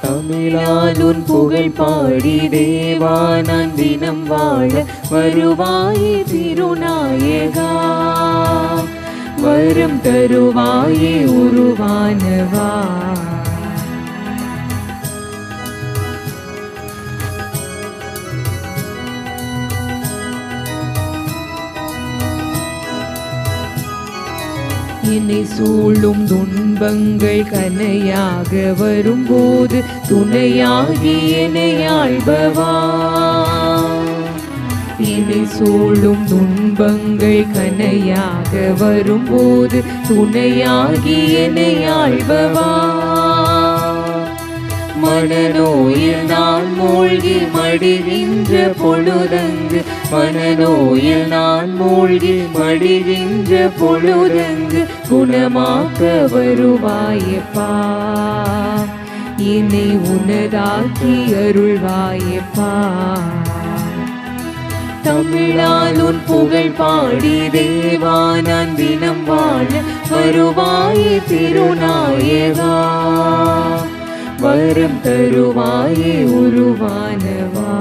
தமிழால் உன் புகழ் பாடி தேவா நான் தினம் வாழ வருவாயே திருநாயகா, வரம் தருவாயே உருவானவா. என்னை சூழும் துன்பங்கள் கனையாக வரும்போது துணையாகி என்னை ஆள்பவா. என்னை சூழும் துன்பங்கள் கனையாக வரும்போது துணையாகி என்னை ஆள்பவா. மனநோயில் நான் மூழ்கி மடிகின்ற பொழுதங்கு, மனநோயில் நான் மூழ்கி மடிகின்ற பொழுதங்கு குணமாக்க வருவாயப்பா, என்னை உனதாக்கி அருள்வாயப்பா. தமிழால் உன் புகழ் பாடி தேவா நான் தினம் வாழ வருவாயே திருநாயகா, வரம் தருவாயே உருவானவா.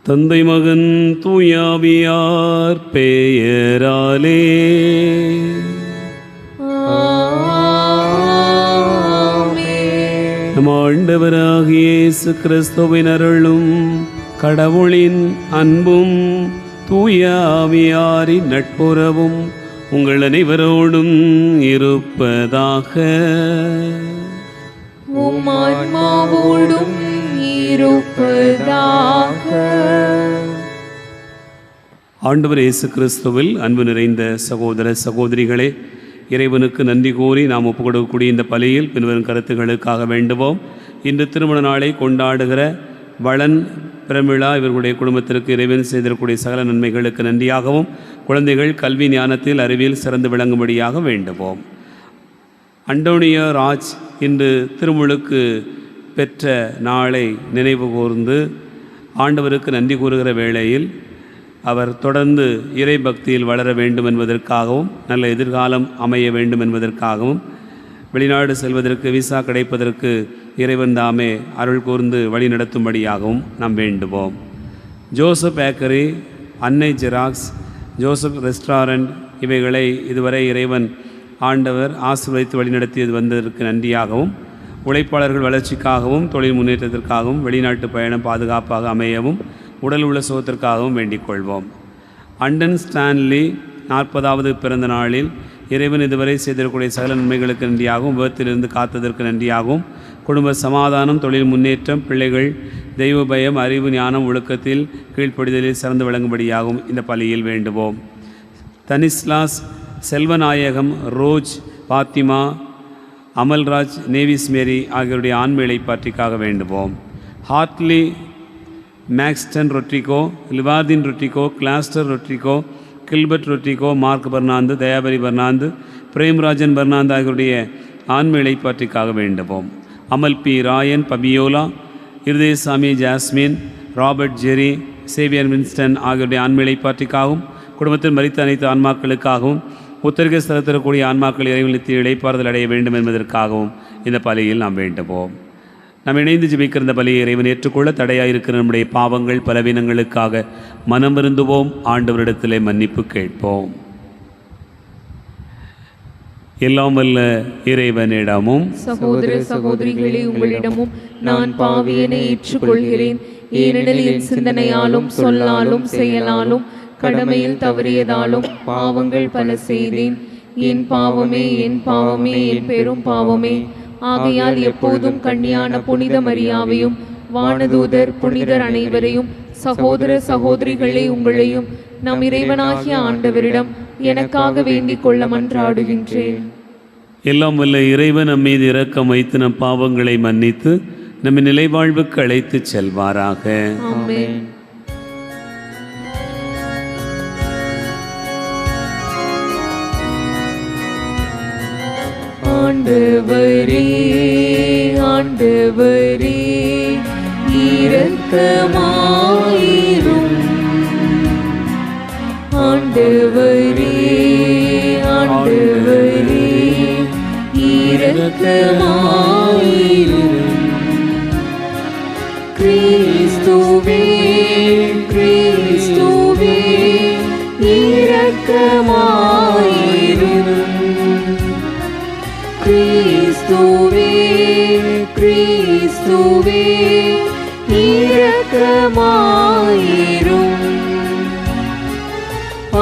தந்தை மகன் தூயாவியார் பெயராலே நம் ஆண்டவராகிய இயேசு கிறிஸ்துவின் அருளும் கடவுளின் அன்பும் தூயாவியாரின் நட்புறவும் உங்கள் அனைவரோடும் இருப்பதாக. உம் ஆன்மாவோடும் இருப்பதாக. ஆண்டவர் இயேசு கிறிஸ்துவில் அன்பு நிறைந்த சகோதர சகோதரிகளே, இறைவனுக்கு நன்றி கூறி நாம் ஒப்புக்கொடுக்கக்கூடிய இந்த பலியில் பின்வரும் கருத்துக்களுக்காக வேண்டுவோம். இன்று திருமண நாளை கொண்டாடுகிற வளன் பிரமிழா இவர்களுடைய குடும்பத்திற்கு இறைவன் செய்திருக்கக்கூடிய சகல நன்மைகளுக்கு நன்றியாகவும், குழந்தைகள் கல்வி ஞானத்தில் அறிவியல் சிறந்து விளங்கும்படியாக வேண்டுவோம். அண்டோனியா ராஜ் இன்று திருமுழுக்கு பெற்ற நாளை நினைவு கூர்ந்து ஆண்டவருக்கு நன்றி கூறுகிற வேளையில் அவர் தொடர்ந்து இறை பக்தியில் வளர வேண்டும் என்பதற்காகவும், நல்ல எதிர்காலம் அமைய வேண்டும் என்பதற்காகவும், வெளிநாடு செல்வதற்கு விசா கிடைப்பதற்கு இறைவன் தாமே அருள் கூர்ந்து வழி நடத்தும்படியாகவும் நாம் வேண்டுவோம். ஜோசப் பேக்கரி, அன்னை ஜெராக்ஸ், ஜோசப் ரெஸ்டாரண்ட் இவைகளை இதுவரை இறைவன் ஆண்டவர் ஆசீர்வதித்து வழிநடத்தியது வந்ததற்கு நன்றியாகவும், உழைப்பாளர்கள் வளர்ச்சிக்காகவும், தொழில் முன்னேற்றத்திற்காகவும், வெளிநாட்டு பயணம் பாதுகாப்பாக அமையவும், உடல் உள்ள சுகத்திற்காகவும் வேண்டிக் கொள்வோம். அண்டன் ஸ்டான்லி 40வது பிறந்த நாளில் இறைவன் இதுவரை செய்திருக்கக்கூடிய சகல நன்மைகளுக்கு நன்றியாகவும், விபத்திலிருந்து காத்ததற்கு நன்றியாகவும், குடும்ப சமாதானம், தொழில் முன்னேற்றம், பிள்ளைகள் தெய்வ பயம், அறிவு ஞானம், ஒழுக்கத்தில் கீழ்ப்படிதலில் சிறந்து விளங்கும்படியாகவும் இந்த பலியில் வேண்டுவோம். தனிஸ்லாஸ், செல்வநாயகம், ரோஜ், பாத்திமா, அமல்ராஜ், நேவிஸ் மேரி ஆகியோருடைய ஆன்ம இளைப்பாற்றிக்காக வேண்டுவோம். ஹார்ட்லி, மேக்ஸ்டன் ரொட்ரிகோ, லிவார்டின் ரொட்ரிகோ, கிளாஸ்டர் Rodrigo, Gilbert Rodrigo, Mark Fernando, Thayapari Fernando, Premrajan Fernando ஆகியோருடைய ஆன்ம இளைப்பாற்றிக்காக வேண்டுவோம். Amal B Rayan, Fabiola, Irudayasamy, Jasmine, Robert Jerry, Xavier Winston ஆகியோருடைய ஆன்ம இளைப்பாற்றிக்காகவும், குடும்பத்தில் மரித்த அனைத்து ஆன்மாக்களுக்காகவும், உத்தரக ஸ்தலத்திற்கூடிய ஆன்மாக்கள் இறைவனுக்கு இளைப்பாறுதல் அடைய வேண்டும் என்பதற்காகவும் இந்த பலியில் நாம் வேண்டுவோம். நாம் இணைந்து ஜெபிக்கிற இந்த பலியை இறைவன் ஏற்றுக்கொள்ள தடையாயிருக்கிற நம்முடைய பாவங்கள் பலவீனங்களுக்காக மனம் வருந்துவோம். ஆண்டவரிடத்திலே மன்னிப்பு கேட்போம். எல்லாம் வல்ல இறைவனிடமும் சகோதர சகோதரிகளே உங்களிடமும் நான் பாவியனை ஏற்றுக்கொள்கிறேன். ஏனெனில் என் சிந்தனையாலும் சொல்லாலும் செயலாலும் கடமையில் தவறியதாலும் பாவங்கள் பல செய்தேன். என் பாவமே, என் பாவமே, என் பெரும் பாவமே. ஆகையால் எப்போதும் கன்னியான புனித மரியாவையும் வானதூதர் புனிதர் அனைவரையும் சகோதர சகோதரிகளே உங்களையும் நம் இறைவனாகிய ஆண்டவரிடம் எனக்காக வேண்டிக் கொள்ள மன்றாடுகின்றேன். எல்லாம் வல்ல இறைவன் நம் மீது இரக்கம் வைத்து நம் பாவங்களை மன்னித்து நம்மை நிலைவாழ்வுக்கு அழைத்து செல்வாராக. ஆமென். ஆண்டவரே, ஆண்டவரே, இரக்கமாயிரும். ஆண்டவரே, ஆண்டவரே, கிறிஸ்துவே கிறிஸ்துவே இரக்கமாயிரும். கிறிஸ்துவே கிறிஸ்துவே இரக்கமாயிரும்.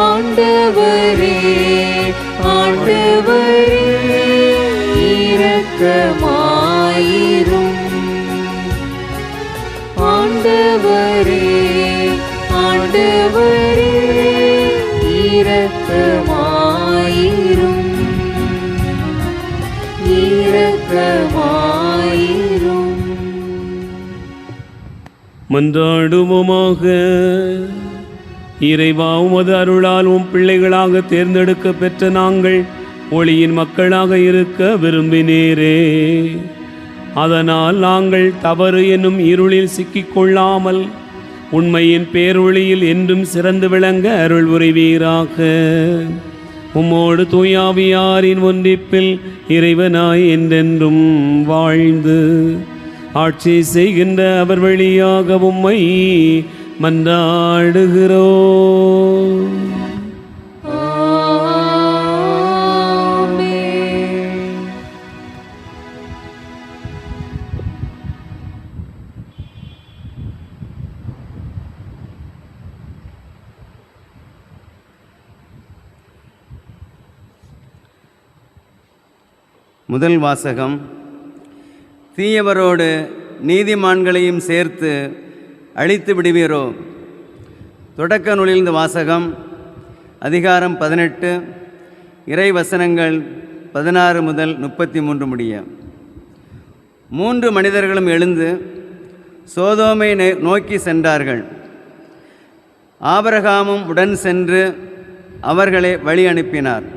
ஆண்டவரே ஆண்டவரே இரக்கமாயிரும். ஆண்டவரே ஆண்டவரே இரக்கமாயிரும். இரக்கமாயிரும். மன்றாடுவோமாக. இறைவா, உமது அருளால் உம் பிள்ளைகளாக தேர்ந்தெடுக்க பெற்ற நாங்கள் ஒளியின் மக்களாக இருக்க விரும்பினீரே. அதனால் நாங்கள் தவறு என்னும் இருளில் சிக்கிக்கொள்ளாமல் உண்மையின் பேரொளியில் என்றும் சிறந்து விளங்க அருள் புரிவீராக. உம்மோடு தூயாவியாரின் ஒன்றிப்பில் இறைவனாய் என்றென்றும் வாழ்ந்து ஆட்சி செய்கின்ற அவர் வழியாக உம்மை மன்றாடுகிறோம். முதல் வாசகம். தீயவரோடு நீதிமான்களையும் சேர்த்து அழித்து விடுவீரோ. தொடக்க நூலிலிருந்து வாசகம். அதிகாரம் 18, இறை வசனங்கள் 16 முதல் 33 முடிய. 3 மனிதர்களும் எழுந்து சோதோமை நோக்கி சென்றார்கள். ஆபிரகாமும் உடன் சென்று அவர்களை வழி அனுப்பினார்.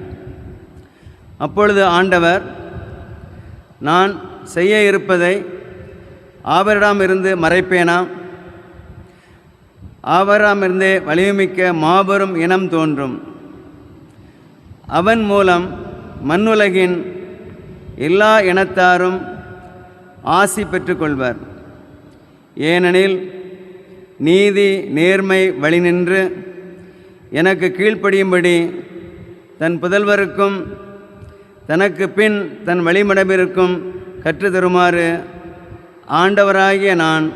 அப்பொழுது ஆண்டவர், நான் செய்ய இருப்பதை ஆபிரகாமிருந்து மறைப்பேனா? ஆபிரகாமிருந்தே வலிமைமிக்க மாபெரும் இனம் தோன்றும். அவன் மூலம் மண்ணுலகின் எல்லா இனத்தாரும் ஆசி பெற்றுக்கொள்வர். ஏனெனில் நீதி நேர்மை வழி நின்று எனக்கு கீழ்ப்படியும்படி தன் புதல்வருக்கும் தனக்கு பின் தன் வழிமரபிற்கும் கற்றுத்தருமாறு ஆண்டவராகிய நான்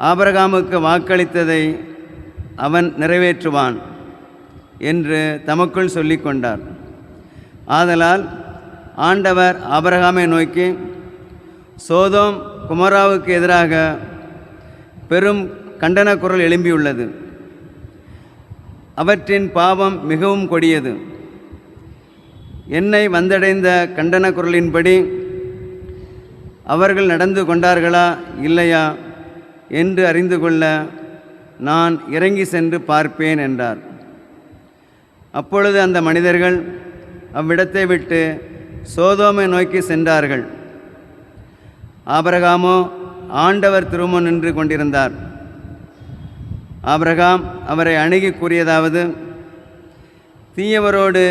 ஆபிரகாமுக்கு வாக்களித்ததை அவன் நிறைவேற்றுவான் என்று தமக்குள் சொல்லிக் கொண்டார். ஆதலால் ஆண்டவர் ஆபிரகாமை நோக்கி, சோதோம் குமராவுக்கு எதிராக பெரும் கண்டன குரல் எழும்பியுள்ளது. அவற்றின் பாவம் மிகவும் கொடியது. என்னை வந்தடைந்த கண்டன குரலின்படி அவர்கள் நடந்து கொண்டார்களா இல்லையா என்று அறிந்து கொள்ள நான் இறங்கி சென்று பார்ப்பேன் என்றார். அப்பொழுது அந்த மனிதர்கள் அவ்விடத்தை விட்டு சோதோமை நோக்கி சென்றார்கள். ஆபிரகாமோ ஆண்டவர் திருமுன் நின்று கொண்டிருந்தார். ஆபிரகாம் அவரை அணுகி கூறியதாவது, தீயவரோடு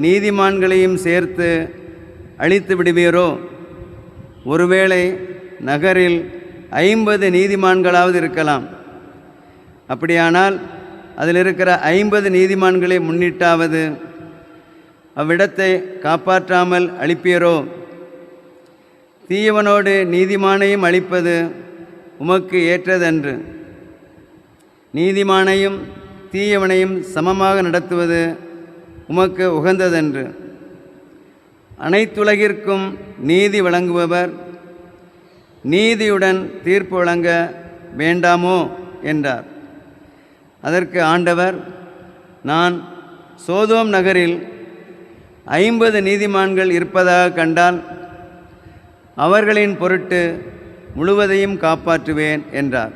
நீதிமான்களையும் சேர்த்து அழித்து விடுவீரோ? ஒருவேளை நகரில் 50 நீதிமான்களாவது இருக்கலாம். அப்படியானால் அதில் இருக்கிற 50 நீதிமான்களை முன்னிட்டாவது அவ்விடத்தை காப்பாற்றாமல் அழிப்பீரோ? தீயவனோடு நீதிமானையும் அழிப்பது உமக்கு ஏற்றதன்று. நீதிமானையும் தீயவனையும் சமமாக நடத்துவது உமக்கு உகந்ததன்று. அனைத்துலகிற்கும் நீதி வழங்குபவர் நீதியுடன் தீர்ப்பு வழங்க வேண்டாமோ என்றார். அதற்கு ஆண்டவர், நான் சோதோம் நகரில் 50 நீதிமான்கள் இருப்பதாக கண்டால் அவர்களின் பொருட்டு முழுவதையும் காப்பாற்றுவேன் என்றார்.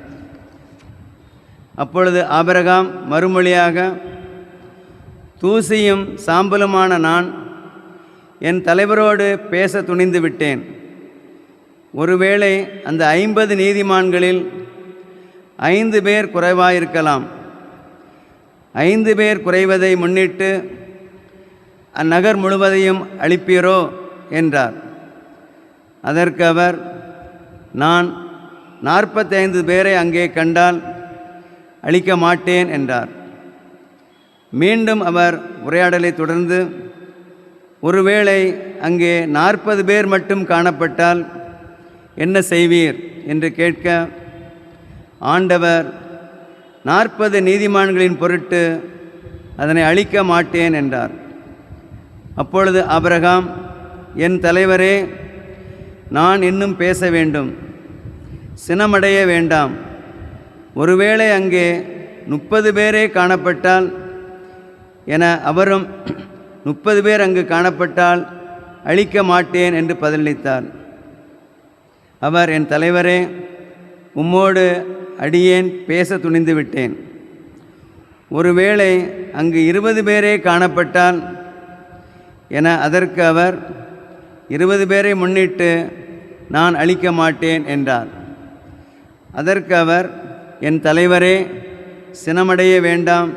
அப்பொழுது ஆபிரகாம் மறுமொழியாக, தூசியும் சாம்பலுமான நான் என் தலைவரோடு பேச துணிந்து விட்டேன். ஒருவேளை அந்த 50 நீதிமான்களில் 5 பேர் குறைவாயிருக்கலாம். 5 பேர் குறைவதை முன்னிட்டு அந்நகர் முழுவதையும் அழிப்பீரோ என்றார். அதற்கு அவர், நான் 45 பேரை அங்கே கண்டால் அழிக்க மாட்டேன் என்றார். மீண்டும் அவர் உரையாடலை தொடர்ந்து, ஒருவேளை அங்கே 40 பேர் மட்டும் காணப்பட்டால் என்ன செய்வீர் என்று கேட்க, ஆண்டவர், 40 நீதிமான்களின் பொருட்டு அதனை அழிக்க மாட்டேன் என்றார். அப்பொழுது ஆபிரகாம், என் தலைவரே, நான் இன்னும் பேச வேண்டும், சினமடைய வேண்டாம். ஒருவேளை அங்கே 30 பேரே காணப்பட்டால் என அவரும், 30 பேர் அங்கு காணப்பட்டால் அழிக்க மாட்டேன் என்று பதிலளித்தார். அவர், என் தலைவரே, உம்மோடு அடியேன் பேச துணிந்து விட்டேன். ஒருவேளை அங்கு 20 பேரே காணப்பட்டால் என அதற்கு அவர், 20 பேரை முன்னிட்டு நான் அழிக்க மாட்டேன் என்றார். அதற்கு அவர், என் தலைவரே, சினமடைய வேண்டாம்,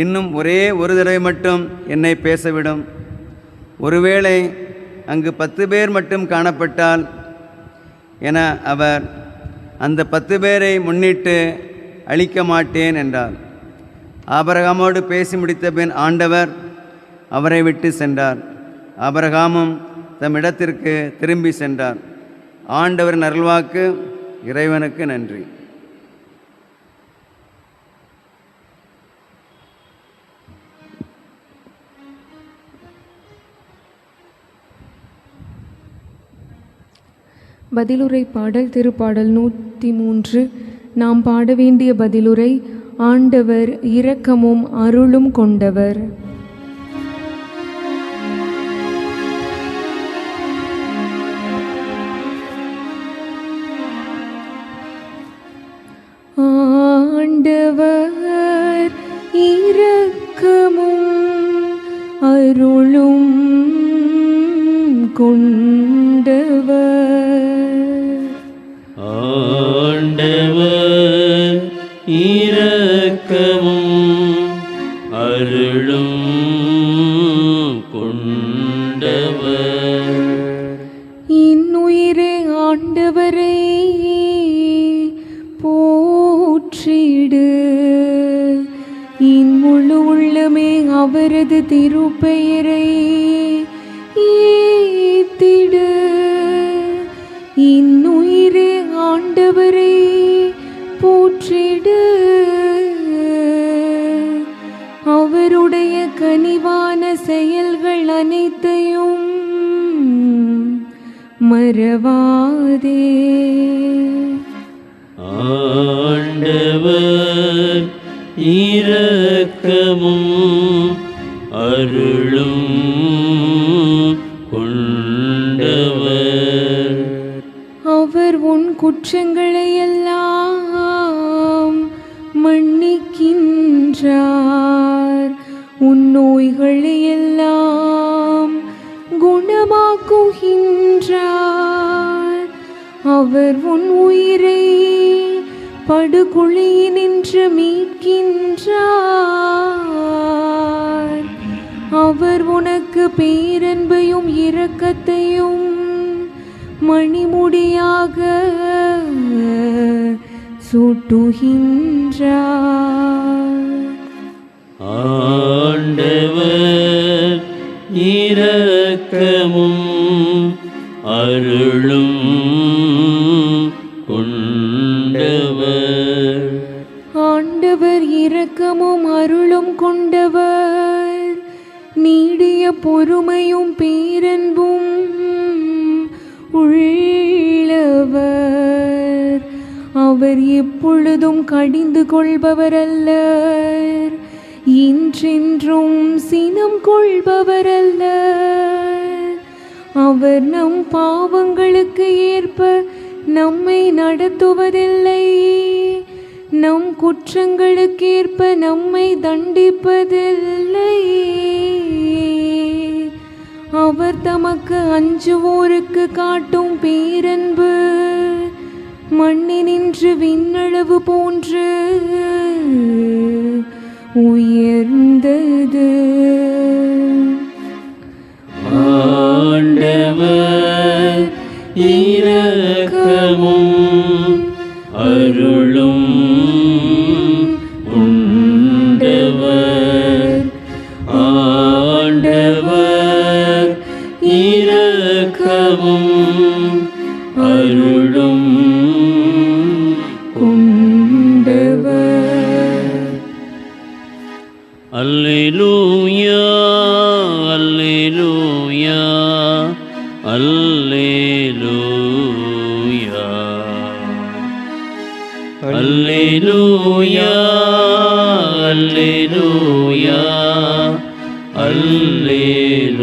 இன்னும் ஒரே ஒரு தடவை மட்டும் என்னை பேசவிடும். ஒருவேளை அங்கு 10 பேர் மட்டும் காணப்பட்டால் என அவர், அந்த 10 பேரை முன்னிட்டு அழிக்க மாட்டேன் என்றார். ஆபிரகாமோடு பேசி முடித்த பின் ஆண்டவர் அவரை விட்டு சென்றார். ஆபிரகாமும் தம் இடத்திற்கு திரும்பி சென்றார். ஆண்டவரின் அருள்வாக்கு. இறைவனுக்கு நன்றி. பதிலுரை பாடல் திருப்பாடல் 103. நாம் பாட வேண்டிய பதிலுரை: ஆண்டவர் இரக்கமும் அருளும் கொண்டவர். ஆண்டவர் இரக்கமும் அருளும் கொண்டவர். ஆண்டவர் இரக்கமும் அருளும் கொண்டவர். இன்னுயிரே ஆண்டவரை போற்றிடு, என் முழு உள்ளமே அவரது திருப்பெயரை ஏத்திடு. இன்னுயிரே ஆண்டவரை போற்றிடு, அவருடைய கனிவான செயல்கள் அனைத்தையும் மறவாதே. ஆண்டவர் இரக்கமும் அருளும் கொண்டவர். அவர் உன் குற்றங்களை எல்லாம் மன்னிக்கின்றார், உன் நோய்களை எல்லாம் குணமாக்குகின்றார். அவர் உன் உயிரை படுகுழியினின்று மீட்கின்றார். அவர் உனக்கு பேரன்பையும் இரக்கத்தையும் மணிமுடியாக சூட்டுகின்றார். ஆண்டவர் இரக்கமும் அருளும் கொண்டவர். ஆண்டவர் இரக்கமும் அருளும் கொண்டவர், நீடிய பொறுமையும் பேரன்பும் உள்ளவர். அவர் எப்பொழுதும் கடிந்து கொள்பவர் அல்லர், இன்றென்றும் சினம் கொள்பவர் அல்லர். அவர் நம் பாவங்களுக்கு ஏற்ப நம்மை நடத்துவதில்லை, நம் குற்றங்களுக்கேற்ப நம்மை தண்டிப்பதில்லை. அவர் தமக்கு அஞ்சுவோருக்கு காட்டும் பேரன்பு மண்ணினின்று விண்ணளவு போன்று உயர்ந்தது. ஆண்டவர் இரக்கமும் அருளும் உண்டவர். ஆண்டவர் இரக்கமும் அருளும் கொண்டவர். அல்லேலூயா அல்லேலூயா அல்லேலூயா அல்லேலூயா அல்லேலூயா அல்லேலூயா.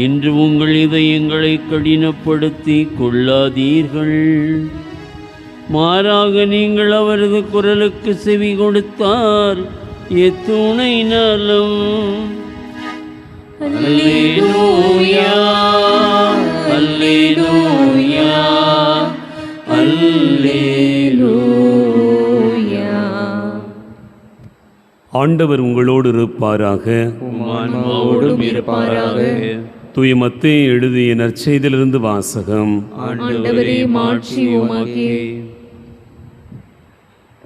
இன்று உங்கள் இதயங்களை கடினப்படுத்தி கொள்ளாதீர்கள், மாறாக நீங்கள் அவரது குரலுக்கு செவி கொடுத்தார் எத்துணை நலம். அல்லேலூயா அல்லேலூயா அல்லேலூயா. ஆண்டவர் உங்களோடு இருப்பாராக. ஆன்மாவோடும் இருப்பாராக. தூய மத்தேயு எழுதிய நற்செய்தியிலிருந்து வாசகம். ஆண்டவரே மாட்சி உமக்கே.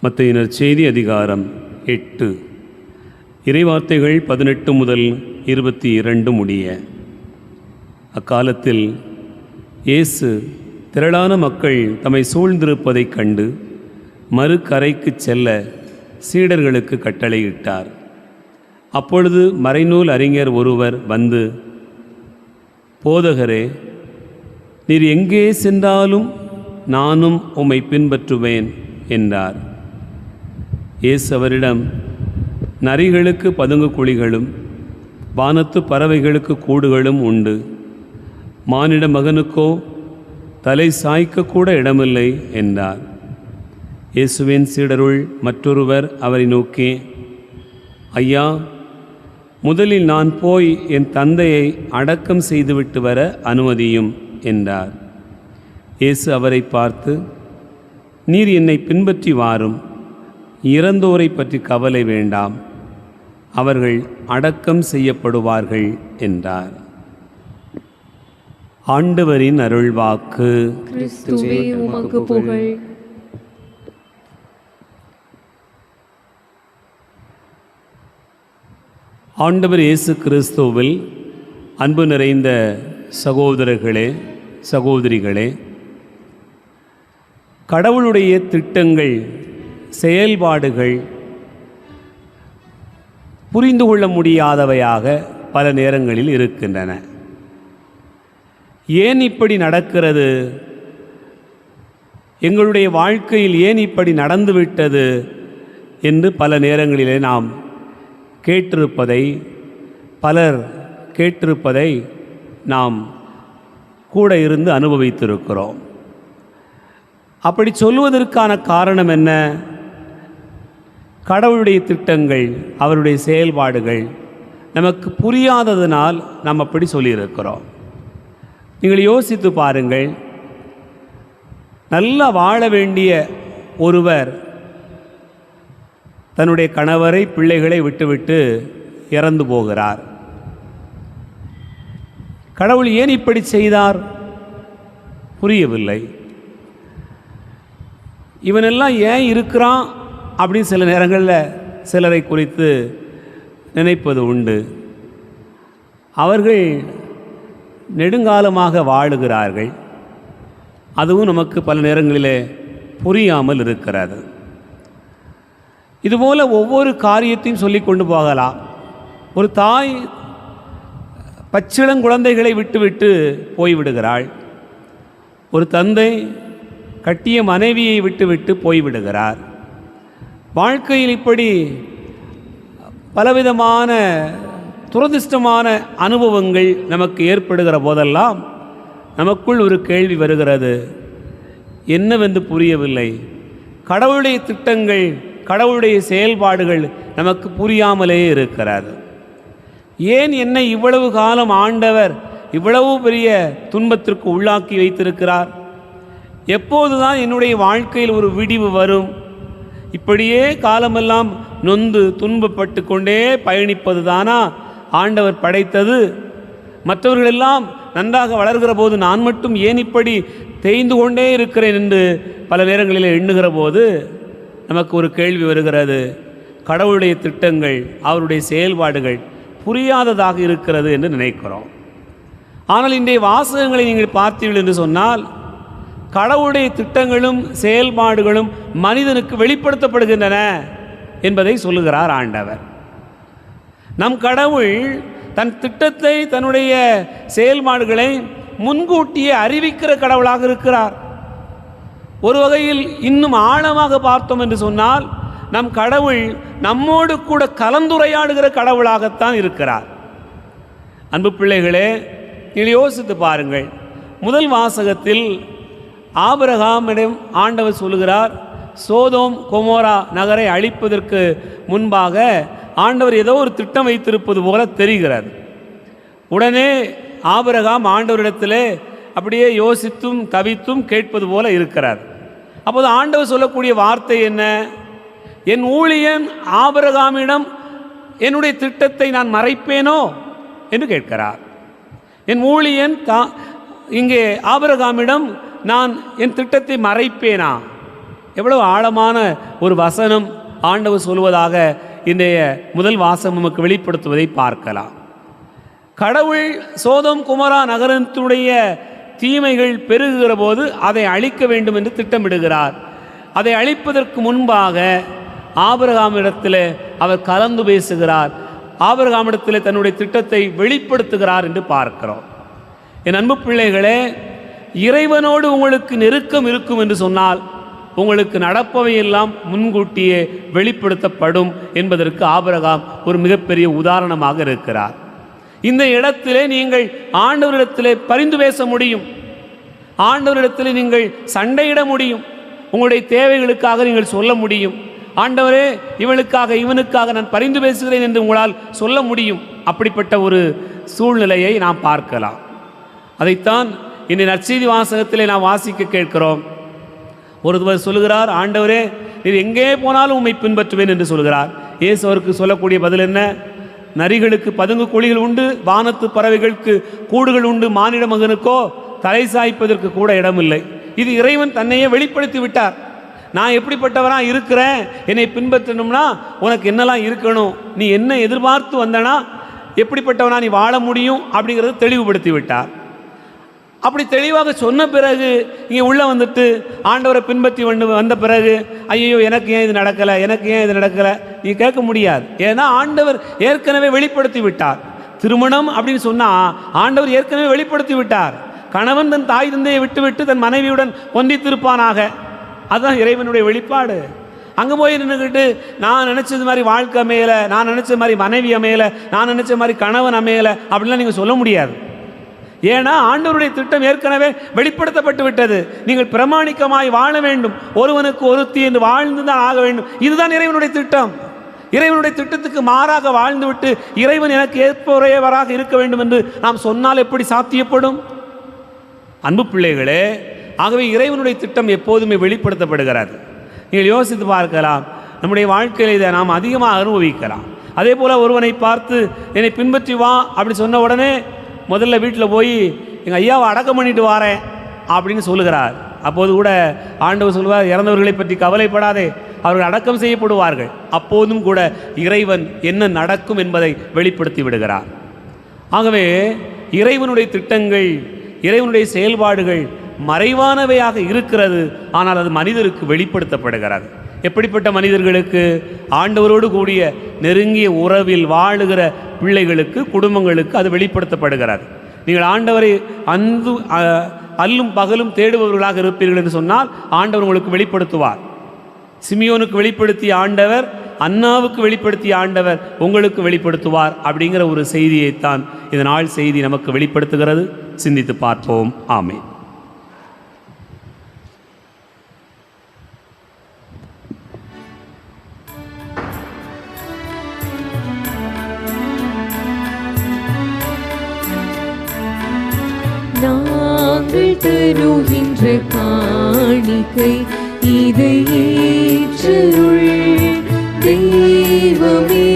மத்தேயு நற்செய்தி அதிகாரம் 8 இறைவார்த்தைகள் 18 முதல் 22 முடிய. அக்காலத்தில் இயேசு திரளான மக்கள் தம்மை சூழ்ந்திருப்பதைக் கண்டு மறுகரைக்கு செல்ல சீடர்களுக்கு கட்டளையிட்டார். அப்பொழுது மறைநூல் அறிஞர் ஒருவர் வந்து, போதகரே, நீர் எங்கே சென்றாலும் நானும் உம்மை பின்பற்றுவேன் என்றார். இயேசு அவரிடம், நரிகளுக்கு பதுங்கு குழிகளும் வானத்து பறவைகளுக்கு கூடுகளும் உண்டு, மானிட மகனுக்கோ தலை சாய்க்கக்கூட இடமில்லை என்றார். இயேசுவின் சீடருள் மற்றொருவர் அவரை நோக்கி, ஐயா, முதலில் நான் போய் என் தந்தையை அடக்கம் செய்துவிட்டு வர அனுமதியும் என்றார். இயேசு அவரை பார்த்து, நீர் என்னை பின்பற்றி வாரும், இறந்தோரை பற்றி கவலை வேண்டாம், அவர்கள் அடக்கம் செய்யப்படுவார்கள் என்றார். ஆண்டவரின் அருள்வாக்கு. கிறிஸ்துவே உமக்கு புகழ். ஆண்டவர் இயேசு கிறிஸ்துவில் அன்பு நிறைந்த சகோதரர்களே, சகோதரிகளே, கடவுளுடைய திட்டங்கள், செயல்பாடுகள் புரிந்து கொள்ள முடியாதவையாக பல நேரங்களில் இருக்கின்றன. ஏன் இப்படி நடக்கிறது, எங்களுடைய வாழ்க்கையில் ஏன் இப்படி நடந்துவிட்டது என்று பல நேரங்களிலே நாம் பலர் கேட்டிருப்பதை நாம் கூட இருந்து அனுபவித்திருக்கிறோம். அப்படி சொல்வதற்கான காரணம் என்ன? கடவுளுடைய திட்டங்கள், அவருடைய செயல்பாடுகள் நமக்கு புரியாததினால் நாம் அப்படி சொல்லியிருக்கிறோம். நீங்கள் யோசித்து பாருங்கள், நல்லா வாழ வேண்டிய ஒருவர் தன்னுடைய கணவரை, பிள்ளைகளை விட்டுவிட்டு இறந்து போகிறார். கடவுள் ஏன் இப்படி செய்தார்? புரியவில்லை. இவனெல்லாம் ஏன் இருக்கிறான் அப்படின்னு சில நேரங்களில் சிலரை குறித்து நினைப்பது உண்டு. அவர்கள் நெடுங்காலமாக வாழுகிறார்கள், அதுவும் நமக்கு பல நேரங்களிலே புரியாமல் இருக்கிறது. இதுபோல் ஒவ்வொரு காரியத்தையும் சொல்லி கொண்டு போகலாம். ஒரு தாய் பச்சிளங்குழந்தைகளை விட்டுவிட்டு போய்விடுகிறாள். ஒரு தந்தை கட்டிய மனைவியை விட்டுவிட்டு போய்விடுகிறார். வாழ்க்கையில் இப்படி பலவிதமான துரதிர்ஷ்டமான அனுபவங்கள் நமக்கு ஏற்படுகிற போதெல்லாம் நமக்குள் ஒரு கேள்வி வருகிறது, என்னவென்று புரியவில்லை. கடவுளுடைய திட்டங்கள், கடவுளுடைய செயல்பாடுகள் நமக்கு புரியாமலே இருக்கிறது. ஏன் என்னை இவ்வளவு காலம் ஆண்டவர் இவ்வளவு பெரிய துன்பத்திற்கு உள்ளாக்கி வைத்திருக்கிறார்? எப்போதுதான் என்னுடைய வாழ்க்கையில் ஒரு விடிவு வரும்? இப்படியே காலமெல்லாம் நொந்து துன்பப்பட்டு கொண்டே பயணிப்பது தானா ஆண்டவர் படைத்தது? மற்றவர்களெல்லாம் நன்றாக வளர்கிற போது நான் மட்டும் ஏன் இப்படி தேய்ந்து கொண்டே இருக்கிறேன் என்று பல நேரங்களில் எண்ணுகிற போது நமக்கு ஒரு கேள்வி வருகிறது. கடவுளுடைய திட்டங்கள், அவருடைய செயல்பாடுகள் புரியாததாக இருக்கிறது என்று நினைக்கிறோம். ஆனால் இன்றைய வாசகங்களை நீங்கள் பார்த்தீர்கள் என்று சொன்னால் கடவுளுடைய திட்டங்களும் செயல்பாடுகளும் மனிதனுக்கு வெளிப்படுத்தப்படுகின்றன என்பதை சொல்லுகிறார் ஆண்டவர். நம் கடவுள் தன் திட்டத்தை, தன்னுடைய செயல்பாடுகளை முன்கூட்டியே அறிவிக்கிற கடவுளாக இருக்கிறார். ஒரு வகையில் இன்னும் ஆழமாக பார்த்தோம் என்று சொன்னால் நம் கடவுள் நம்மோடு கூட கலந்துரையாடுகிற கடவுளாகத்தான் இருக்கிறார். அன்பு பிள்ளைகளே, நீங்கள் யோசித்து பாருங்கள். முதல் வாசகத்தில் ஆபிரகாமிடம் ஆண்டவர் சொல்லுகிறார், சோதோம் கொமோரா நகரை அழிப்பதற்கு முன்பாக ஆண்டவர் ஏதோ ஒரு திட்டம் வைத்திருப்பது போல தெரிகிறது. உடனே ஆபிரகாம் ஆண்டவரிடத்தில் அப்படியே யோசித்தும் தவித்தும் கேட்பது போல இருக்கிறார். அப்போது ஆண்டவர் சொல்லக்கூடிய வார்த்தை என்ன? என் ஊழியன் ஆபிரகாமிடம் என்னுடைய திட்டத்தை நான் மறைப்பேனோ என்று கேட்கிறார். என் ஊழியன் இங்கே ஆபிரகாமிடம் நான் என் திட்டத்தை மறைப்பேனா? எவ்வளவு ஆழமான ஒரு வசனம் ஆண்டவர் சொல்வதாக இன்றைய முதல் வாசகம் நமக்கு வெளிப்படுத்துவதை பார்க்கலாம். கடவுள் சோதோம் குமரா நகரத்துடைய தீமைகள் பெருகுகிற போது அதை அழிக்க வேண்டும் என்று திட்டமிடுகிறார். அதை அழிப்பதற்கு முன்பாக ஆபிரகாமிடத்தில் அவர் கலந்து பேசுகிறார். ஆபிரகாமிடத்தில் தன்னுடைய திட்டத்தை வெளிப்படுத்துகிறார் என்று பார்க்கிறோம். என் அன்பு பிள்ளைகளே, இறைவனோடு உங்களுக்கு நெருக்கம் இருக்கும் என்று சொன்னால் உங்களுக்கு நடப்பவையெல்லாம் முன்கூட்டியே வெளிப்படுத்தப்படும் என்பதற்கு ஆபிரகாம் ஒரு மிகப்பெரிய உதாரணமாக இருக்கிறார். இந்த இடத்திலே நீங்கள் ஆண்டவரிடத்திலே பரிந்து பேச முடியும். ஆண்டவரிடத்திலே நீங்கள் சண்டையிட முடியும். உங்களுடைய தேவைகளுக்காக நீங்கள் சொல்ல முடியும். ஆண்டவரே, இவனுக்காக இவனுக்காக நான் பரிந்து பேசுகிறேன் என்று உங்களால் சொல்ல முடியும். அப்படிப்பட்ட ஒரு சூழ்நிலையை நாம் பார்க்கலாம். அதைத்தான் இந்த நற்செய்தி வாசகத்திலே நாம் வாசிக்க கேட்கிறோம். ஒருவர் சொல்லுகிறார், ஆண்டவரே, நீர் எங்கே போனாலும் உம்மை பின்பற்றுவேன் என்று சொல்கிறார். இயேசு அவருக்கு சொல்லக்கூடிய பதில் என்ன? நரிகளுக்கு பதுங்கு குழிகள் உண்டு, வானத்து பறவைகளுக்கு கூடுகள் உண்டு, மானிட மகனுக்கோ தலை சாய்ப்பதற்கு கூட இடமில்லை. இது இறைவன் தன்னையே வெளிப்படுத்தி விட்டார். நான் எப்படிப்பட்டவராக இருக்கிறேன், என்னை பின்பற்றணும்னா உனக்கு என்னெல்லாம் இருக்கணும், நீ என்ன எதிர்பார்த்து வந்தனா எப்படிப்பட்டவனா நீ வாழ முடியும் அப்படிங்கிறத தெளிவுபடுத்தி விட்டார். அப்படி தெளிவாக சொன்ன பிறகு இங்கே உள்ளே வந்துட்டு ஆண்டவரை பின்பற்றி வந்த பிறகு ஐயோ எனக்கு ஏன் இது நடக்கலை, எனக்கு ஏன் இது நடக்கலை நீ கேட்க முடியாது. ஏன்னா ஆண்டவர் ஏற்கனவே வெளிப்படுத்தி விட்டார். திருமணம் அப்படின்னு சொன்னால் ஆண்டவர் ஏற்கனவே வெளிப்படுத்தி விட்டார். கணவன் தன் தாய் தந்தையை விட்டுவிட்டு தன் மனைவியுடன் ஒன்றித்திருப்பானாக. அதுதான் இறைவனுடைய வெளிப்பாடு. அங்கே போய் நின்றுக்கிட்டு நான் நினச்சது மாதிரி வாழ்க்கை அமையலை, நான் நினச்ச மாதிரி மனைவி அமையலை, நான் நினச்ச மாதிரி கணவன் அமையலை அப்படின்லாம் நீங்கள் சொல்ல முடியாது. ஏன்னா ஆண்டவருடைய திட்டம் ஏற்கனவே வெளிப்படுத்தப்பட்டு விட்டது. நீங்கள் பிரமாணிக்கமாய் வாழ வேண்டும், ஒருவனுக்கு ஒருத்தி என்று வாழ்ந்து தான் ஆக வேண்டும். இதுதான் இறைவனுடைய திட்டம். இறைவனுடைய திட்டத்துக்கு மாறாக வாழ்ந்துவிட்டு இறைவன் எனக்கு ஏற்புடையவராக இருக்க வேண்டும் என்று நாம் சொன்னால் எப்படி சாத்தியப்படும்? அன்பு பிள்ளைகளே, ஆகவே இறைவனுடைய திட்டம் எப்போதுமே வெளிப்படுத்தப்படுகிறது. நீங்கள் யோசித்து பார்க்கலாம். நம்முடைய வாழ்க்கையில் இதை நாம் அதிகமாக அனுபவிக்கலாம். அதே போல் ஒருவனை பார்த்து என்னை பின்பற்றி வா அப்படி சொன்ன உடனே முதல்ல வீட்டில் போய் எங்கள் ஐயாவை அடக்கம் பண்ணிட்டு வாரேன் அப்படின்னு சொல்லுகிறார். அப்போது கூட ஆண்டவர் சொல்வார், இறந்தவர்களை பற்றி கவலைப்படாதே, அவர்கள் அடக்கம் செய்யப்படுவார்கள். அப்போதும் கூட இறைவன் என்ன நடக்கும் என்பதை வெளிப்படுத்தி விடுகிறார். ஆகவே இறைவனுடைய திட்டங்கள், இறைவனுடைய செயல்பாடுகள் மறைவானவையாக இருக்கிறது. ஆனால் அது மனிதருக்கு வெளிப்படுத்தப்படுகிறது. எப்படிப்பட்ட மனிதர்களுக்கு? ஆண்டவரோடு கூடிய நெருங்கிய உறவில் வாழுகிற பிள்ளைகளுக்கு, குடும்பங்களுக்கு அது வெளிப்படுத்தப்படுகிறது. நீங்கள் ஆண்டவரை அல்லும் பகலும் தேடுபவர்களாக இருப்பீர்கள் என்று சொன்னால் ஆண்டவர் உங்களுக்கு வெளிப்படுத்துவார். சிமியோனுக்கு வெளிப்படுத்திய ஆண்டவர், அன்னாவுக்கு வெளிப்படுத்திய ஆண்டவர் உங்களுக்கு வெளிப்படுத்துவார். அப்படிங்கிற ஒரு செய்தியைத்தான் இந்த நாள் செய்தி நமக்கு வெளிப்படுத்துகிறது. சிந்தித்து பார்ப்போம். ஆமென். நாங்கள் தருகின்ற காணிக்கை இதை ஏற்றருள் தெய்வமே.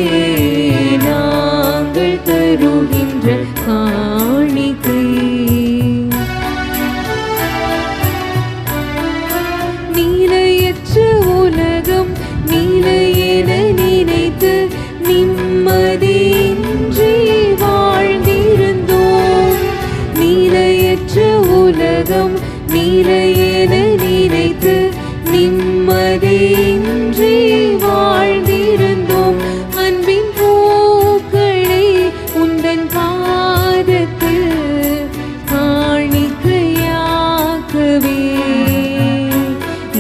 நாங்கள் தருகின்ற காணிக்கை உலகம் நிலையென நினைத்து நிம்மதியின்றி வாழ்ந்திருந்தோம். அன்பின் பூக்களை உந்தன் பாதத்தில் காணிக்கையாக்கவே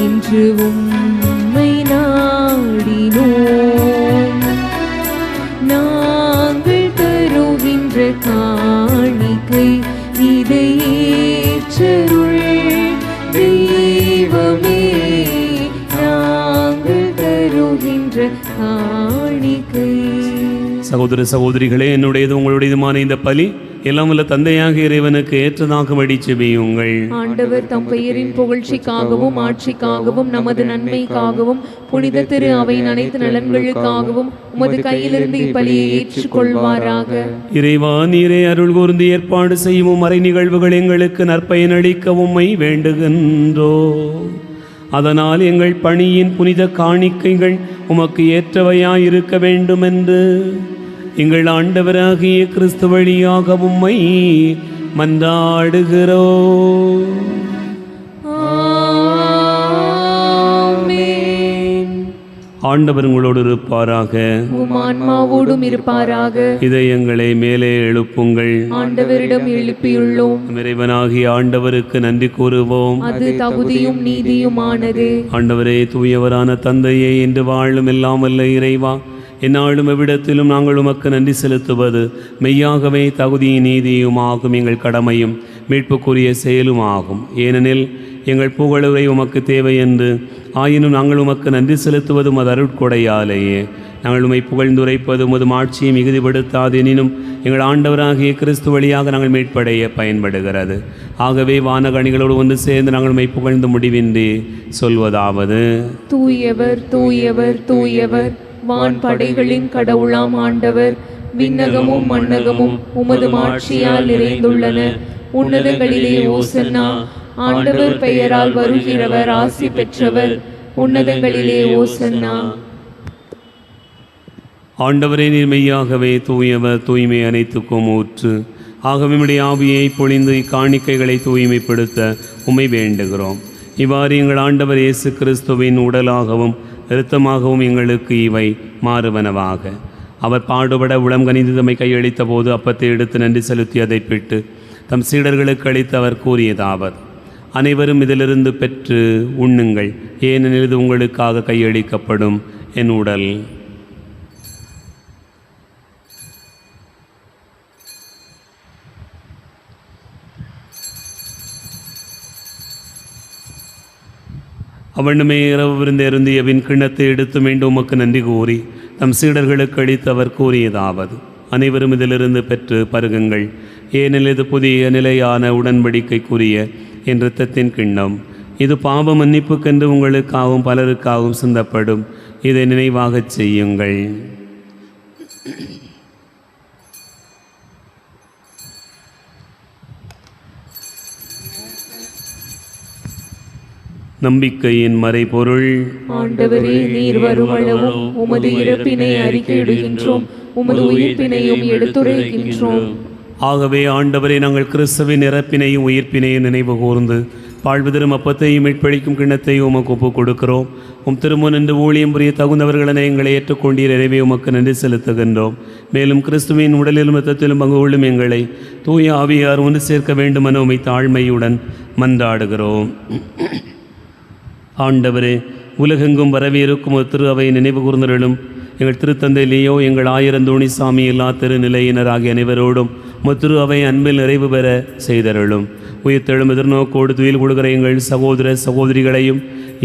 இன்று உம்மை நாடினோம். நாங்கள் தருகின்ற காணிக்கை இதை ஏற்றருள் தெய்வமே. நாங்கள் தருகின்ற காணிக்கை. சகோதர சகோதரிகளே, என்னுடையது உங்களுடையதுமான இந்த பலி எல்லாம் உள்ள தந்தையாக இறைவனுக்கு ஏற்றதாகும்படி செபியுங்கள். ஆண்டவர் தம் பெயரின் புகழ்ச்சிக்காகவும் ஆட்சிக்காகவும் நமது நன்மைக்காகவும் புனித திரு அவையின் அனைத்து நலன்களுக்காகவும் உமது கையிலிருந்து இப்பலியை ஏற்றுக்கொள்வாராக. இறைவா, நீரே அருள் கூர்ந்து ஏற்பாடு செய்யும் மறை நிகழ்வுகள் எங்களுக்கு நற்பயனளிக்க உம்மை வேண்டுகின்றோ. அதனால் எங்கள் பணியின் புனித காணிக்கைகள் உமக்கு ஏற்றவையாயிருக்க வேண்டுமென்று எங்கள் ஆண்டவராகிய கிறிஸ்து வழியாக உம்மை மன்றாடுகிறோம். ஆமென். ஆண்டவர் உங்களோடு இருப்பாராக. உம் ஆன்மாவோடும் இருப்பாராக. இதயங்களை மேலே எழுப்புங்கள். ஆண்டவரிடம் எழுப்பியுள்ளோம். இறைவனாகிய ஆண்டவருக்கு நன்றி கூறுவோம். அது தகுதியும் நீதியுமானது. ஆண்டவரே, தூயவரான தந்தையே, என்று வாழும் எல்லாம் வல்ல இறைவா, எந்நாளும் எவ்விடத்திலும் நாங்கள் உமக்கு நன்றி செலுத்துவது மெய்யாகவே தகுதியும் நீதியுமாகும் எங்கள் கடமையும் மீட்புக்குரிய செயலுமாகும். ஏனெனில் எங்கள் புகழுரை உமக்கு தேவை என்று ஆயினும் நாங்கள் உமக்கு நன்றி செலுத்துவது உமது அருட்கொடையாலேயே. நாங்கள் உம்மை புகழ்ந்துரைப்பது உமது ஆட்சியை மிகுதிப்படுத்தாதெனினும் எங்கள் ஆண்டவராகிய கிறிஸ்து வழியாக நாங்கள் மீட்படைய பயன்படுகிறது. ஆகவே வானகணிகளோடு ஒன்று சேர்ந்து நாங்கள் உம்மை புகழ்ந்து முடிவின்றி சொல்வதாவது: தூயவர் தூயவர் தூயவர், வான் படைகளின் கடவுளாம் ஆண்டவர். விண்ணகமும் மண்ணகமும் உமது மாட்சியால் நிறைந்துள்ளன. உன்னதங்களிலே ஓசன்னா. ஆண்டவர் பெயரால் வருகிறவர் ஆசி பெற்றவர். உன்னதங்களிலே ஓசன்னா. ஆண்டவரே, நீர் மெய்யாகவே தூயவர், தூய்மை அனைத்துக்கும் ஊற்று. ஆகவே உம்முடைய ஆவியை பொழிந்து இக்காணிக்கைகளை தூய்மைப்படுத்த உம்மை வேண்டுகிறோம். இவ்வாறு எங்கள் ஆண்டவர் இயேசு கிறிஸ்துவின் உடலாகவும் இரத்தமாகவும் எங்களுக்கு இவை மாறுவனவாக. அவர் பாடுபட உளம் கனிந்து தம்மை கையளித்த போது அப்பத்தை எடுத்து நன்றி செலுத்தி அதை பிட்டு தம் சீடர்களுக்கு அளித்து அவர் கூறியதாவது: அனைவரும் இதிலிருந்து பெற்று உண்ணுங்கள், ஏனெனில் இது உங்களுக்காக கையளிக்கப்படும் என் உடல். அவனுமே இரவு விருந்து அருந்தியவின் கிண்ணத்தை எடுத்து மீண்டும் உமக்கு நன்றி கூறி தம் சீடர்களுக்கு அளித்து அவர் கூறியதாவது: அனைவரும் இதிலிருந்து பெற்று பருகுங்கள், ஏனெனில் இது புதிய நிலையான உடன்படிக்கைக்குரிய என் இரத்தத்தின் கிண்ணம். இது பாவ மன்னிப்புக்கென்று உங்களுக்காகவும் பலருக்காகவும் சிந்தப்படும். இதை நினைவாகச் செய்யுங்கள். நம்பிக்கையின் மறைபொருள்: ஆண்டவரே, நீர் வருமளவும் உமது இறப்பினை அறிக்கையிடுகின்றோம், உமது உயிர்ப்பினையும் எடுத்துரைக்கின்றோம். ஆகவே ஆண்டவரே, நாங்கள் கிறிஸ்துவின் இறப்பினையும் உயிர்ப்பினையும் நினைவு கூர்ந்து வாழ்வுதரும் அப்பத்தையும் மீட்பளிக்கும் கிண்ணத்தையும் உமக்கு ஒப்புக் கொடுக்கிறோம். உம் திருமுன் என்று ஊழியம் புரிய தகுந்தவர்களென எங்களை ஏற்றுக்கொண்டீர். எனவே உமக்கு நன்றி செலுத்துகின்றோம். மேலும் கிறிஸ்துவின் உடலிலும் இரத்தத்திலும் பங்கு கொள்ளும் எங்களை தூய ஆவியார் ஒன்று சேர்க்க வேண்டுமென உம்மை தாழ்மையுடன் மன்றாடுகிறோம். ஆண்டவரே, உலகெங்கும் வரவிருக்கும் ஒரு திரு அவை நினைவு கூர்ந்தருளும். எங்கள் திருத்தந்தை லியோ, எங்கள் ஆயிரந்தோணிசாமி, எல்லா திருநிலையினர் ஆகிய அனைவரோடும் திரு அவை அன்பில் நிறைவு பெற செய்தருளும். உயிர்த்தெழும் எதிர்நோக்கோடு துயில் கொடுக்கிற எங்கள் சகோதர சகோதரிகளையும்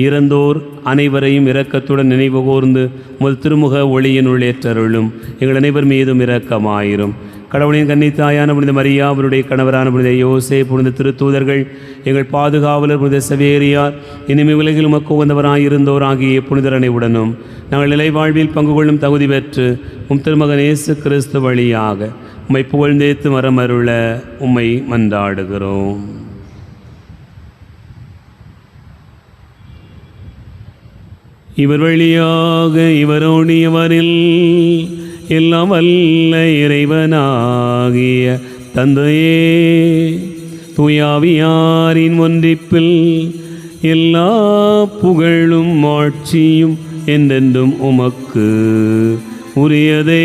இறந்தோர் அனைவரையும் இரக்கத்துடன் நினைவு கூர்ந்து உமது திருமுக ஒளியினுள் ஏற்றருளும். எங்கள் அனைவர் மீதும் இரக்கமாயிரும். கடவுளின் கன்னித்தாயான புனித மரியா, அவருடைய கணவரான புனித யோசே, புனித திருத்தூதர்கள், எங்கள் பாதுகாவலர் புனித சவேரியார், இனிமே உலகில் உமக்கு உகந்தவராயிருந்தோர் ஆகிய புனிதர் அனைவருடனும் நாங்கள் நிலை வாழ்வில் பங்கு கொள்ளும் தகுதி பெற்று உம் திருமகன் இயேசு கிறிஸ்து வழியாக உம்மை புகழ்ந்தேத்து மரமருள உம்மை மன்றாடுகிறோம். இவர் வழியாக இவரோடு இவரில் எல்லாம் வல்ல இறைவனாகிய தந்தையே, தூயாவியாரின் ஒன்றிப்பில் எல்லா புகழும் ஆட்சியும் என்றென்றும் உமக்கு உரியதே.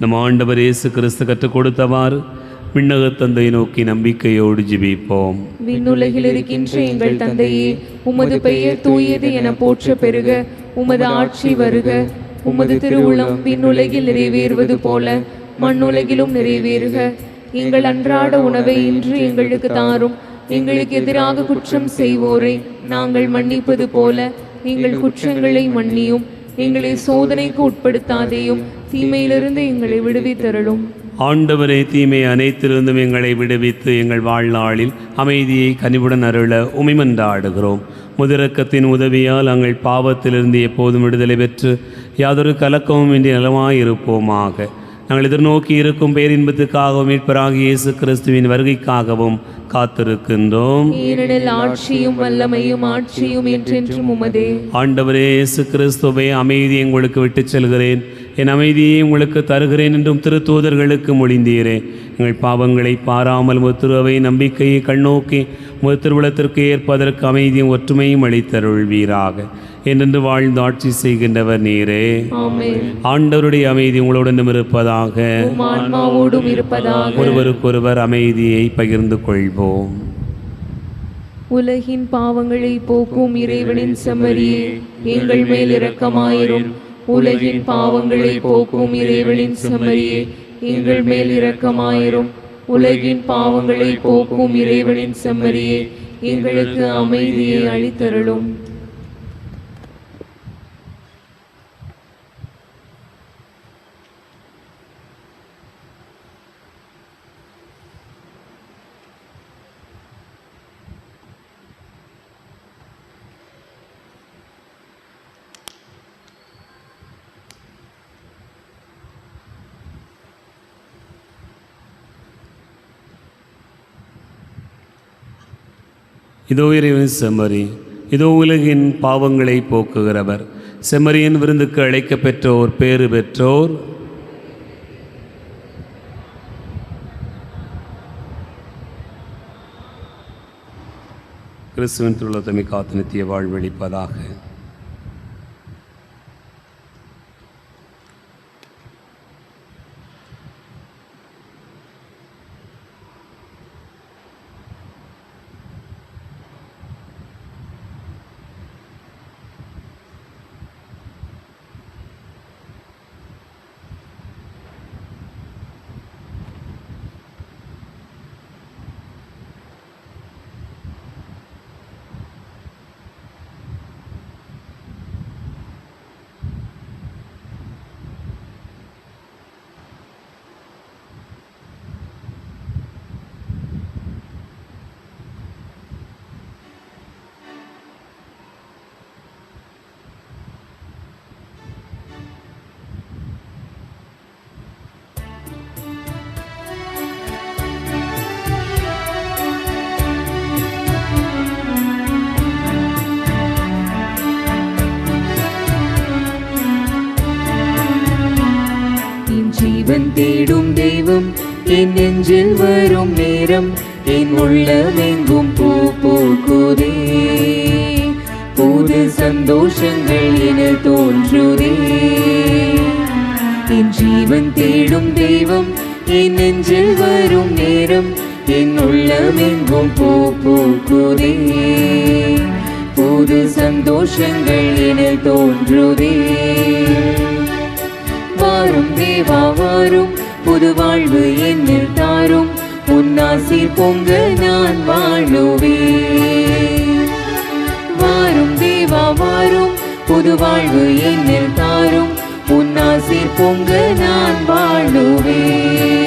நம் ஆண்டவர் இயேசு கிறிஸ்து கற்றுக் கொடுத்தவாறு விண்ணகத் தந்தை நோக்கி நம்பிக்கையோடு ஜெபிப்போம். விண்ணுலகில் இருக்கின்ற எங்கள் தந்தையே, உமது பெயர் தூயது என போற்ற பெருக. உமது ஆட்சி வருக. உமது திருவுளம் விண்ணுலகில் நிறைவேறுவது போல மண்ணுலகிலும் நிறைவேறுக. எங்கள் அன்றாட உணவை இன்று எங்களுக்கு தாரும். எங்களுக்கு எதிராக குற்றம் செய்வோரை நாங்கள் மன்னிப்பது போல எங்கள் குற்றங்களை மன்னியும். எங்களை சோதனைக்கு உட்படுத்தாதேயும், தீமையிலிருந்து எங்களை விடுவித்தருளும். ஆண்டவரே, தீமை அனைத்திலிருந்தும் எங்களை விடுவித்து எங்கள் வாழ்நாளில் அமைதியை கனிவுடன் அருள உமிமன்றாடுகிறோம். முதிரக்கத்தின் உதவியால் நாங்கள் பாவத்திலிருந்து எப்போதும் விடுதலை பெற்று யாதொரு கலக்கமும் இன்றி நலமாயிருப்போமாக. நாங்கள் எதிர்நோக்கி இருக்கும் பேரின்பத்துக்காகவும் மீட்பராகிய இயேசு கிறிஸ்துவின் வருகைக்காகவும் காத்திருக்கின்றோம். ஏனெனில் ஆட்சியும் வல்லமையும் ஆட்சியும் என்றென்றும் உமதே. ஆண்டவரே இயேசு கிறிஸ்துவே, அமைதியை உங்களுக்கு விட்டுச் செல்கிறேன், என் அமைதியை உங்களுக்கு தருகிறேன் என்றும் திருத்தூதர்களுக்கு மொழிந்தீரே. எங்கள் பாவங்களை பாராமல் முத்திருவை நம்பிக்கையை கண்ணோக்கி முத்திருவிழத்திற்கு ஏற்பதற்கு அமைதியும் ஒற்றுமையும் அளித்தருள்வீராக. என்றென்று வாழ்ந்து ஆட்சி செய்கின்றவர் நீரே. ஆண்டவருடைய அமைதி உங்களுடன் இருப்பதாக. ஆன்மாவோடும் இருப்பதாக. ஒருவருக்கொருவர் அமைதியை பகிர்ந்து கொள்வோம். உலகின் பாவங்களை போக்கும் இறைவனின் செம்மறியே, எங்கள் மேல் இரக்கமாயிரும். உலகின் பாவங்களை போக்கும் இறைவனின் செம்மறியே, எங்கள் மேல் இரக்கமாயிரும். உலகின் பாவங்களை போக்கும் இறைவனின் செம்மறியே, எங்களுக்கு அமைதியை அளித்தருளும். இதோ இறைவன் செம்மறி, இதோ உலகின் பாவங்களை போக்குகிறவர். செம்மறியின் விருந்துக்கு அழைக்க பெற்றோர் பேறு பெற்றோர். கிறிஸ்துவின் திருவுளத்தமை காத்து நித்திய வாழ்வளிப்பதாக. ஜீவன் தேடும் தெய்வம் என் நெஞ்சில் வரும் நேரம், என் உள்ளமெங்கும் பூ பூக்குதே. புது சந்தோஷங்கள் என தோன்றுதே. என் ஜீவன் தேடும் தெய்வம் என் நெஞ்சில் வரும் நேரம், என் உள்ளமெங்கும் பூ பூக்குதே. புது சந்தோஷங்கள் என தோன்றுதே. வாரும் தேவா வாரும், புது வாழ்வு என்னில் தாரும். உன்னாசி பொங்க நான் வாழுவேன். வாரும் தேவா வாரும், புது வாழ்வு என்னில் தாரும். உன்னாசி பொங்க நான் வாழுவேன்.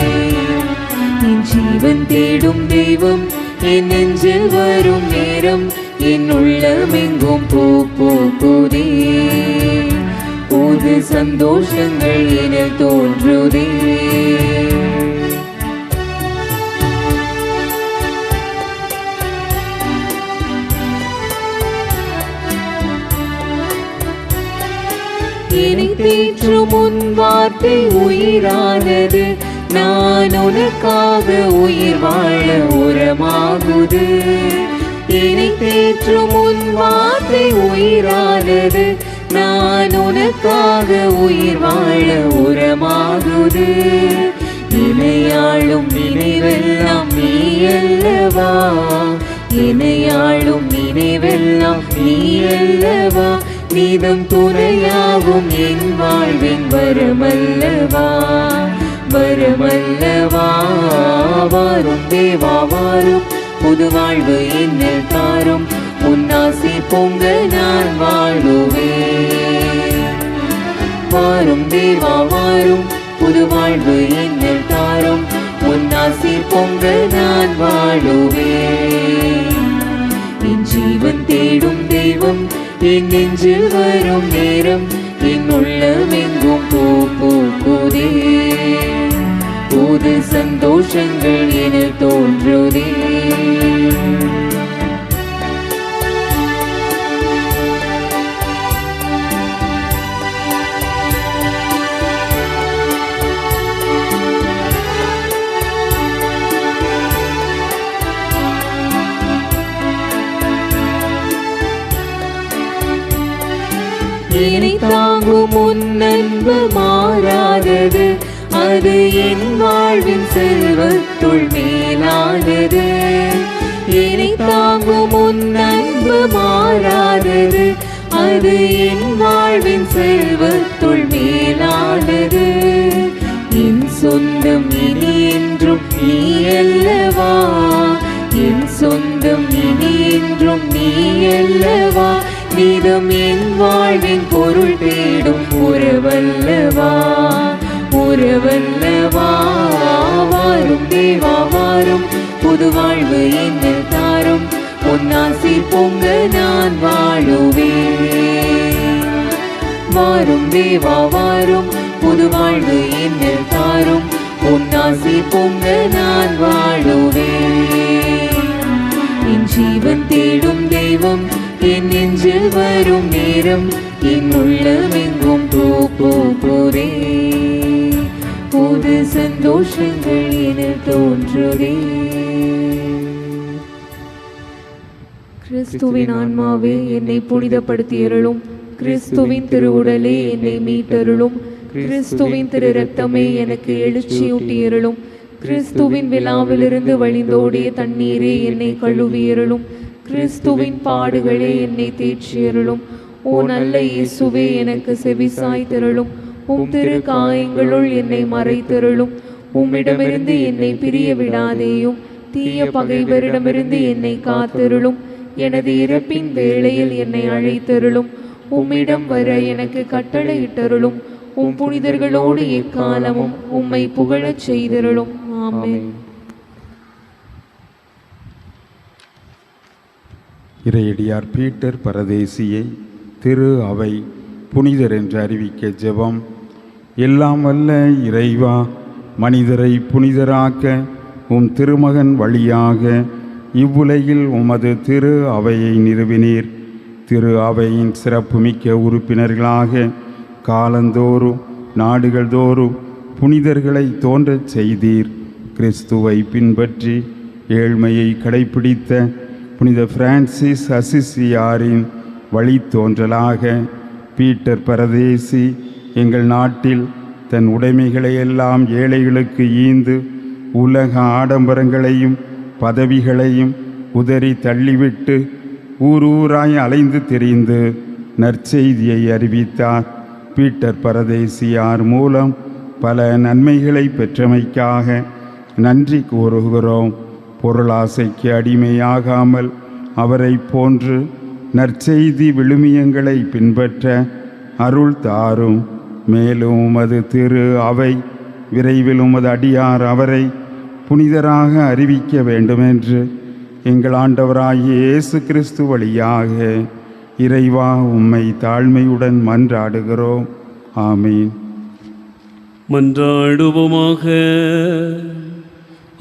என் ஜீவன் தேடும் தெய்வம் என் நெஞ்சில் வரும் நேரம், என் உள்ளமெங்கும் பூ பூக்குதே. புது சந்தோஷங்கள் என தோன்றுதே. என்னை தேற்றும் உன் வார்த்தை உயிரானது. நான் உனக்காக உயிர் வாழ உரமாகுது. என்னை தேற்றும் உன் வார்த்தை உயிரானது. நான் உனக்காக உயிர் வாழ உரமாகுது. இணையாளும் நினைவெல்லாம் நீ அல்லவா, இணையாளும் நினைவெல்லாம் நீ அல்லவா. நீதம் துணையாகும் என் வாழ்வின் வரமல்லவா, வரமல்லவா. வாரும் தேவா வாரும், புது வாழ்வு என்னில் தாரும். உன்னாசி பொங்க நான் வாழுவேன். வாரும் தேவா வாரும், புது வாழ்வு என்னில் தாரும். உன்னாசி பொங்க நான் வாழுவேன். என் ஜீவன் தேடும் தெய்வம் என் நெஞ்சில் வரும் நேரம். என் உள்ளமெங்கும் பூ பூக்குதே, புது சந்தோஷங்கள் எனில் தோன்றுதே. என்னை தாங்கும் உன் அன்பு மாறாதது. அது என் வாழ்வின் செல்வத்துள் மேலானது. என்னை தாங்கும் உன் அன்பு மாறாதது. அது என் வாழ்வின் செல்வத்துள் மேலானது. என் சொந்தம் இனி என்றும் நீ அல்லவா, என் சொந்தம் இனி என்றும் நீ அல்லவா. நீதம் என் வாழ்வின் பொருள் தேடும் உறவல்லவா, உறவல்லவா. வாரும் தேவா வாரும், புது வாழ்வு என்னில் தாரும். உன்னாசி பொங்க நான் வாழுவேன். வாரும் தேவா வாரும், புது வாழ்வு என்னில் தாரும். உன்னாசி பொங்க நான் வாழுவேன். என் ஜீவன் தேடும் தெய்வம் என் நெஞ்சில் வரும் நேரம். என் உள்ளமெங்கும் பூ பூக்குதே, புது சந்தோஷங்கள் எனில் தோன்றுதே. கிறிஸ்துவின் ஆன்மாவே என்னை புனிதப்படுத்தியருளும். கிறிஸ்துவின் திருவுடலே என்னை மீட்டருளும். கிறிஸ்துவின் திரு ரத்தமே எனக்கு எழுச்சியூட்டியருளும். கிறிஸ்துவின் விழாவிலிருந்து வழிந்தோடிய தண்ணீரே என்னை கழுவியருளும். கிறிஸ்துவின் பாடுகளே என்னை தேற்றியருளும். ஓ நல்ல இயேசுவே எனக்கு செவிசாய்த்தருளும். உம் திரு காயங்களுள் என்னை மறைத்தருளும். உம்மிடமிருந்து என்னை பிரிய விடாதேயும். தீய பகைவரிடமிருந்து என்னை காத்தருளும். எனது இறப்பின் வேளையில் என்னை அழைத்தருளும். உம்மிடம் வர எனக்கு கட்டளையிட்டருளும். உம் புனிதர்களோடு எக்காலமும் உம்மை புகழச் செய்தருளும். ஆமென். இறையடியார் பீட்டர் பரதேசியை திரு அவை புனிதர் என்று அறிவிக்க ஜெபம். எல்லாம் வல்ல இறைவா, மனிதரை புனிதராக்க உம் திருமகன் வழியாக இவ்வுலகில் உமது திரு அவையை நிறுவினீர். திரு அவையின் சிறப்புமிக்க உறுப்பினர்களாக காலந்தோறும் நாடுகள் தோறும் புனிதர்களை தோன்றச் செய்தீர். கிறிஸ்துவை பின்பற்றி ஏழ்மையை கடைப்பிடித்த புனித பிரான்சிஸ் அசிசியாரின் வழித்தோன்றலாக பீட்டர் பரதேசி எங்கள் நாட்டில் தன் உடைமைகளை எல்லாம் ஏழைகளுக்கு ஈந்து உலக ஆடம்பரங்களையும் பதவிகளையும் உதறி தள்ளிவிட்டு ஊரூராய் அலைந்து திரிந்து நற்செய்தியை அறிவித்தார். பீட்டர் பரதேசியார் மூலம் பல நன்மைகளை பெற்றமைக்காக நன்றி கூறுகிறோம். பொருளாசைக்கு அடிமையாகாமல் அவரை போன்று நற்செய்தி விழுமியங்களை பின்பற்ற அருள் தாரும். மேலும் உமது திரு அவை விரைவில் உமது அடியார் அவரை புனிதராக அறிவிக்க வேண்டுமென்று எங்கள் ஆண்டவராகிய இயேசு கிறிஸ்து வழியாக இறைவா உம்மை தாழ்மையுடன் மன்றாடுகிறோம். ஆமீன். மன்றாடுவோமாக.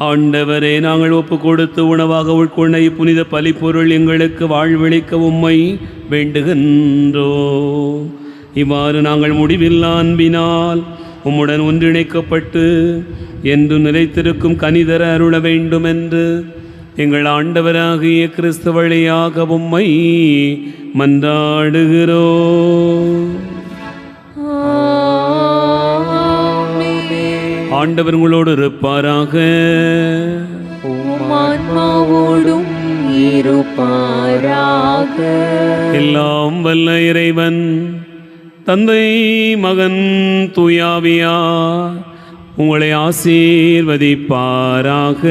ஆண்டவரே, நாங்கள் ஒப்பு கொடுத்து உணவாக உட்கொண்ட புனித பலிப்பொருள் எங்களுக்கு வாழ்வளிக்க உம்மை வேண்டுகின்றோம். இவ்வாறு நாங்கள் முடிவில்லா அன்பினால் உம்முடன் ஒன்றிணைக்கப்பட்டு என்று நிலைத்திருக்கும் கனிதர அருள வேண்டும் என்று எங்கள் ஆண்டவராகிய கிறிஸ்து வழியாக உம்மை மன்றாடுகிறோம். ஆண்டவர் உங்களோடு இருப்பாராக. உம் ஆன்மாவோடும் இருப்பாராக. எல்லாம் வல்ல இறைவன் தந்தை மகன் தூயாவியார் உங்களை ஆசீர்வதிப்பாராக.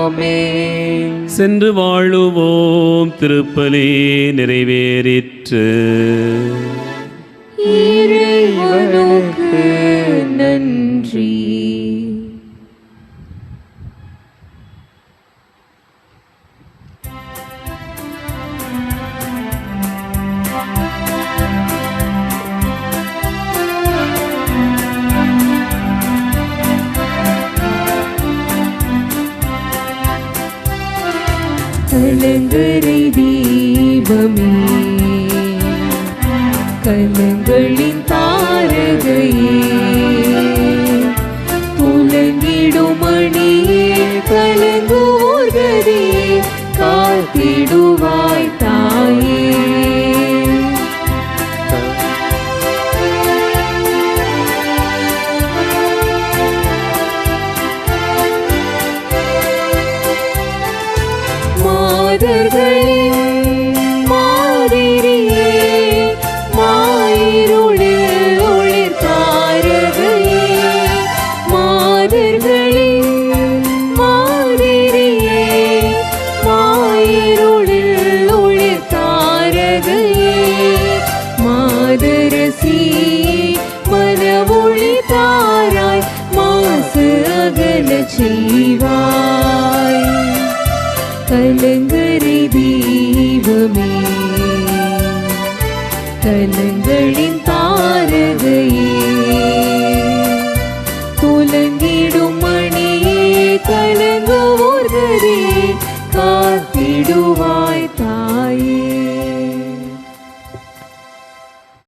ஆமென். சென்று வாழுவோம். திருப்பலி நிறைவேறிற்று. இறைவனுக்கு நன்றி. கலங்கரை தீபமே, கலங்களின் தாரகையே, துலங்கிடும் மணியே, கலங்குவோர்கதே, காத்திடுவாய் தாயே. மாதர்களின் மாதிரியே, மாயிருளில் ஒளிர் தாரகையே, மாதர்களின் மாதிரியே, மாயிருளில் ஒளிர் தாரகையே, மாதரசி மனவொளி தாராய், மாசு அகலச் செய்வாய். கலங்கரை தீபமே, கலங்களின் தாரகையே, துலங்கி